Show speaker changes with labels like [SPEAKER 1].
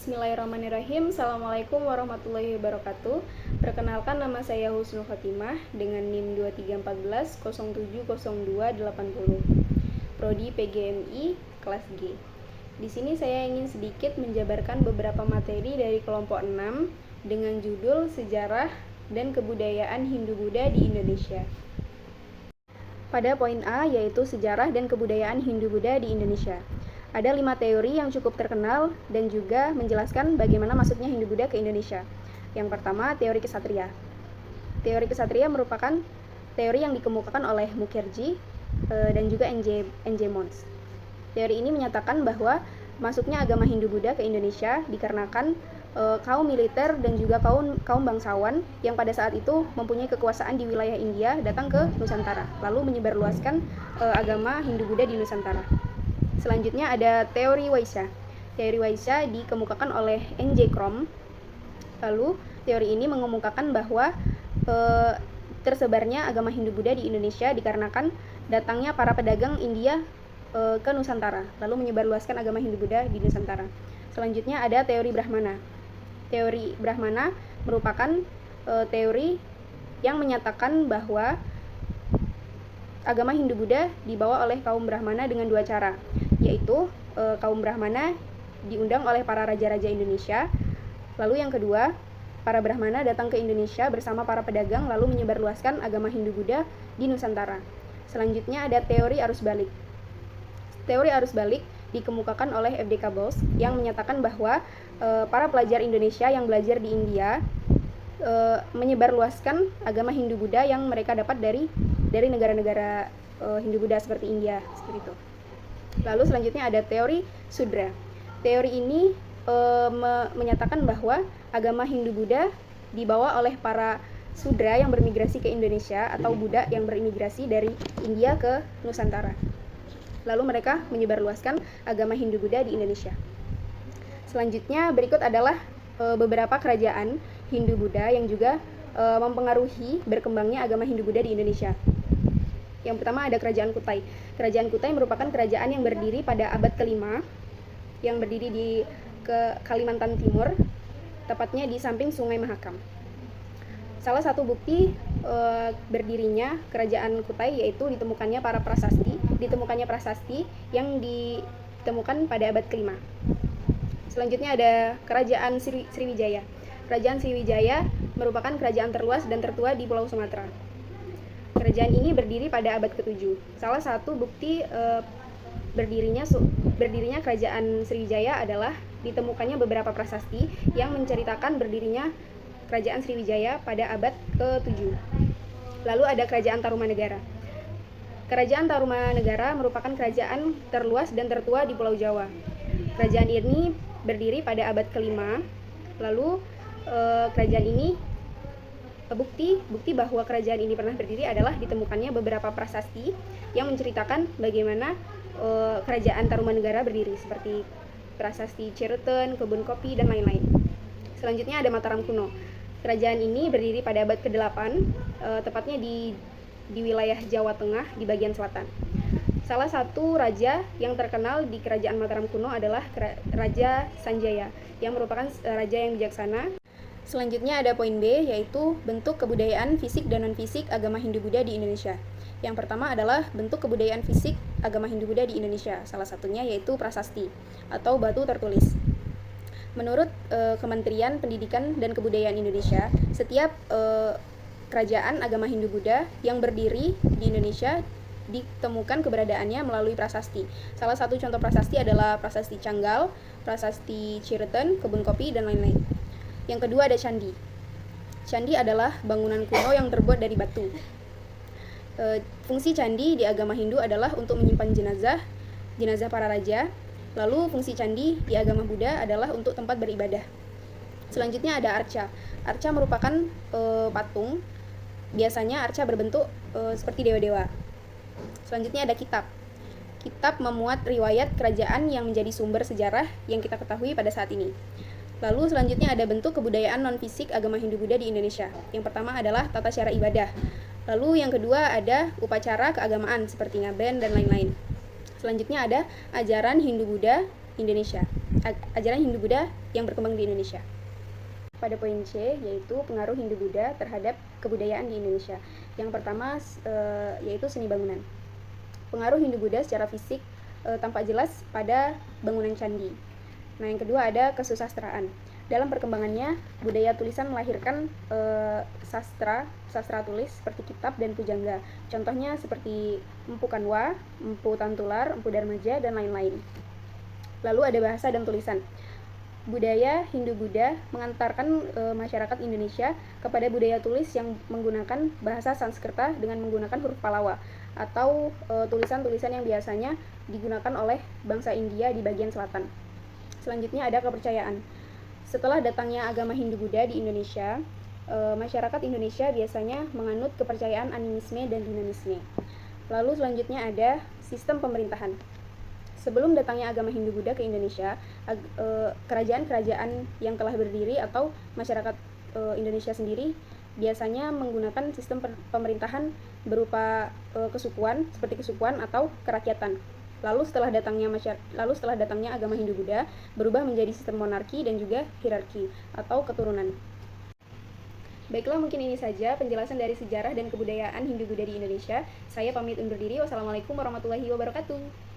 [SPEAKER 1] Bismillahirrahmanirrahim. Assalamualaikum warahmatullahi wabarakatuh. Perkenalkan, nama saya Husnul Khotimah dengan NIM 2314070280. Prodi PGMI kelas G. Di sini saya ingin sedikit menjabarkan beberapa materi dari kelompok 6 dengan judul Sejarah dan Kebudayaan Hindu-Buddha di Indonesia. Pada poin A, yaitu sejarah dan kebudayaan Hindu-Buddha di Indonesia. Ada 5 teori yang cukup terkenal dan juga menjelaskan bagaimana masuknya Hindu-Buddha ke Indonesia. Yang pertama, teori Ksatria. Teori Ksatria merupakan teori yang dikemukakan oleh Mukherjee dan juga N.J. Mons. Teori ini menyatakan bahwa masuknya agama Hindu-Buddha ke Indonesia dikarenakan kaum militer dan juga kaum bangsawan yang pada saat itu mempunyai kekuasaan di wilayah India datang ke Nusantara, lalu menyebarluaskan agama Hindu-Buddha di Nusantara. Selanjutnya ada teori Waisya. Teori Waisya dikemukakan oleh N.J. Krom. Lalu teori ini mengemukakan bahwa tersebarnya agama Hindu-Buddha di Indonesia dikarenakan datangnya para pedagang India ke Nusantara, lalu menyebarluaskan agama Hindu-Buddha di Nusantara. Selanjutnya ada teori Brahmana. Teori Brahmana merupakan teori yang menyatakan bahwa agama Hindu-Buddha dibawa oleh kaum Brahmana dengan 2 cara, yaitu kaum Brahmana diundang oleh para raja-raja Indonesia. Lalu yang kedua, para Brahmana datang ke Indonesia bersama para pedagang lalu menyebarluaskan agama Hindu-Buddha di Nusantara. Selanjutnya ada teori arus balik. Teori arus balik dikemukakan oleh F.D.K. Bose yang menyatakan bahwa para pelajar Indonesia yang belajar di India menyebarluaskan agama Hindu-Buddha yang mereka dapat dari negara-negara Hindu-Buddha seperti India, seperti itu. Lalu selanjutnya ada teori Sudra. Teori ini menyatakan bahwa agama Hindu-Buddha dibawa oleh para Sudra yang bermigrasi ke Indonesia atau Buddha yang berimigrasi dari India ke Nusantara. Lalu mereka menyebarluaskan agama Hindu-Buddha di Indonesia. Selanjutnya berikut adalah beberapa kerajaan Hindu-Buddha yang juga mempengaruhi berkembangnya agama Hindu-Buddha di Indonesia. Yang pertama ada Kerajaan Kutai. Kerajaan Kutai merupakan kerajaan yang berdiri pada abad ke-5, yang berdiri di Kalimantan Timur, tepatnya di samping Sungai Mahakam. Salah satu bukti berdirinya Kerajaan Kutai yaitu ditemukannya prasasti yang ditemukan pada abad ke-5. Selanjutnya ada Kerajaan Sriwijaya. Kerajaan Sriwijaya merupakan kerajaan terluas dan tertua di Pulau Sumatera. Kerajaan ini berdiri pada abad ke-7. Salah satu bukti berdirinya Kerajaan Sriwijaya adalah ditemukannya beberapa prasasti yang menceritakan berdirinya Kerajaan Sriwijaya pada abad ke-7. Lalu ada Kerajaan Tarumanegara. Kerajaan Tarumanegara merupakan kerajaan terluas dan tertua di Pulau Jawa. Kerajaan ini berdiri pada abad ke-5. Lalu kerajaan ini bukti bahwa kerajaan ini pernah berdiri adalah ditemukannya beberapa prasasti yang menceritakan bagaimana kerajaan Tarumanegara berdiri, seperti prasasti Cirebon, kebun kopi, dan lain-lain. Selanjutnya ada Mataram kuno. Kerajaan ini berdiri pada abad ke-8, tepatnya di wilayah Jawa Tengah di bagian selatan. Salah satu raja yang terkenal di kerajaan Mataram kuno adalah Raja Sanjaya, yang merupakan raja yang bijaksana. Selanjutnya ada poin B, yaitu bentuk kebudayaan fisik dan non-fisik agama Hindu-Buddha di Indonesia. Yang pertama adalah bentuk kebudayaan fisik agama Hindu-Buddha di Indonesia. Salah satunya yaitu prasasti atau batu tertulis. Menurut Kementerian Pendidikan dan Kebudayaan Indonesia, setiap kerajaan agama Hindu-Buddha yang berdiri di Indonesia ditemukan keberadaannya melalui prasasti. Salah satu contoh prasasti adalah prasasti Canggal, prasasti Cirebon, kebun kopi, dan lain-lain. Yang kedua ada candi. Candi adalah bangunan kuno yang terbuat dari batu. Fungsi candi di agama Hindu adalah untuk menyimpan jenazah para raja. Lalu fungsi candi di agama Buddha adalah untuk tempat beribadah. Selanjutnya ada arca. Arca merupakan patung. Biasanya arca berbentuk seperti dewa-dewa. Selanjutnya ada kitab. Kitab memuat riwayat kerajaan yang menjadi sumber sejarah yang kita ketahui pada saat ini. Lalu selanjutnya ada bentuk kebudayaan non-fisik agama Hindu-Buddha di Indonesia. Yang pertama adalah tata cara ibadah. Lalu yang kedua ada upacara keagamaan seperti ngaben dan lain-lain. Selanjutnya ada ajaran Hindu-Buddha Indonesia. ajaran Hindu-Buddha yang berkembang di Indonesia. Pada poin C, yaitu pengaruh Hindu-Buddha terhadap kebudayaan di Indonesia. Yang pertama yaitu seni bangunan. Pengaruh Hindu-Buddha secara fisik tampak jelas pada bangunan candi. Nah, yang kedua ada kesusastraan. Dalam perkembangannya, budaya tulisan melahirkan sastra tulis seperti kitab dan pujangga. Contohnya seperti Empu Kanwa, Empu Tantular, Empu Darmaja, dan lain-lain. Lalu ada bahasa dan tulisan. Budaya Hindu-Buddha mengantarkan masyarakat Indonesia kepada budaya tulis yang menggunakan bahasa Sanskerta dengan menggunakan huruf Pallawa atau tulisan-tulisan yang biasanya digunakan oleh bangsa India di bagian selatan. Selanjutnya ada kepercayaan. Setelah datangnya agama Hindu-Buddha di Indonesia, masyarakat Indonesia biasanya menganut kepercayaan animisme dan dinamisme. Lalu selanjutnya ada sistem pemerintahan. Sebelum datangnya agama Hindu-Buddha ke Indonesia, kerajaan-kerajaan yang telah berdiri atau masyarakat Indonesia sendiri biasanya menggunakan sistem pemerintahan berupa kesukuan, seperti kesukuan atau kerakyatan. Lalu setelah datangnya agama Hindu-Buddha, berubah menjadi sistem monarki dan juga hierarki atau keturunan. Baiklah, mungkin ini saja penjelasan dari sejarah dan kebudayaan Hindu-Buddha di Indonesia. Saya pamit undur diri. Wassalamualaikum warahmatullahi wabarakatuh.